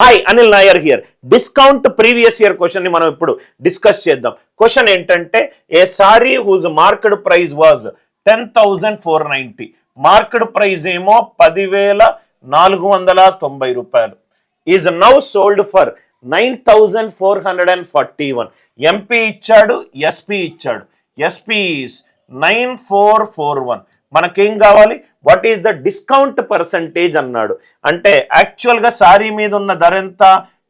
Hi Anil Nair here. Discount previous year question ని మనం ఇప్పుడు డిస్కస్ చేద్దాం. క్వశ్చన్ ఏంటంటే a sari whose market price was 10,490, market price ఏమో 10,490 రూపాయలు, is now sold for 9,441. MP ఇచ్చాడు, ఎస్పీ ఇచ్చాడు. SP is 9,441. మనకేం కావాలి? What is the discount percentage అన్నాడు. అంటే యాక్చువల్గా సారీ మీద ఉన్న ధర ఎంత?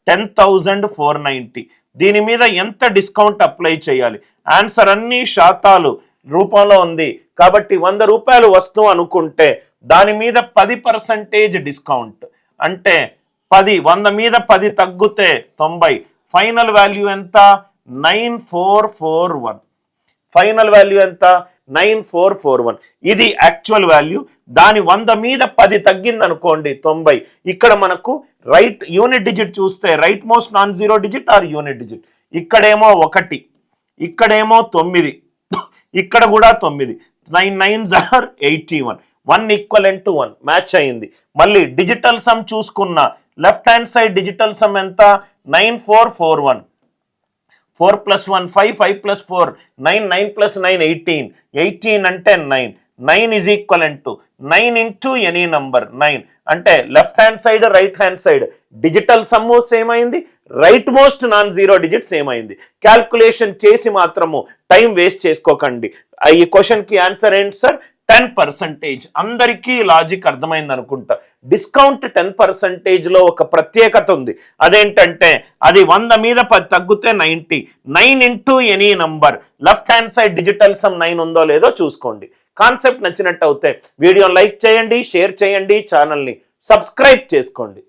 10,490. దీని మీద ఎంత డిస్కౌంట్ అప్లై చేయాలి? ఆన్సర్ అన్ని శాతాలు రూపంలో ఉంది కాబట్టి 100 రూపాయలు వస్తువు అనుకుంటే దాని మీద 10% డిస్కౌంట్ అంటే 10, 100 మీద 10 తగ్గితే 90. ఫైనల్ వాల్యూ ఎంత? 9,441. ఫైనల్ వాల్యూ ఎంత? 9,441. ఇది యాక్చువల్ వాల్యూ. దాని 100 మీద 10 తగ్గింది అనుకోండి 90. ఇక్కడ మనకు రైట్ యూనిట్ డిజిట్ చూస్తే right most non zero digit or unit digit. ఇక్కడేమో 1, ఇక్కడేమో 9, ఇక్కడ కూడా 9. 9 9s are 81. 1 equivalent to 1 match అయింది. మళ్ళీ డిజిటల్ సమ్ చూసుకున్న left hand side digital some ఎంత? 9,441. 4 + 1 5, 5 + 4 9, 9 + 9 18. 18 అంటే 9. 9 is equivalent to 9 into any number 9. అంటే left hand side right hand side digital sum same అయింది, right most non zero digit same అయింది. Calculation చేసి మాత్రము టైం వేస్ట్ చేసుకోకండి. ఈ క్వశ్చన్కి ఆన్సర్ ఏంటి సార్? 10%. అందరికీ లాజిక్ అర్థమైంది అనుకుంటా. డిస్కౌంట్ 10%లో ఒక ప్రత్యేకత ఉంది. అదేంటంటే అది 100 మీద 10 తగ్గితే 90. 9 into any number. Left hand side digital some 9 ఉందో లేదో చూసుకోండి. కాన్సెప్ట్ నచ్చినట్టు అయితే వీడియోని లైక్ చేయండి, షేర్ చేయండి, ఛానల్ని సబ్స్క్రైబ్ చేసుకోండి.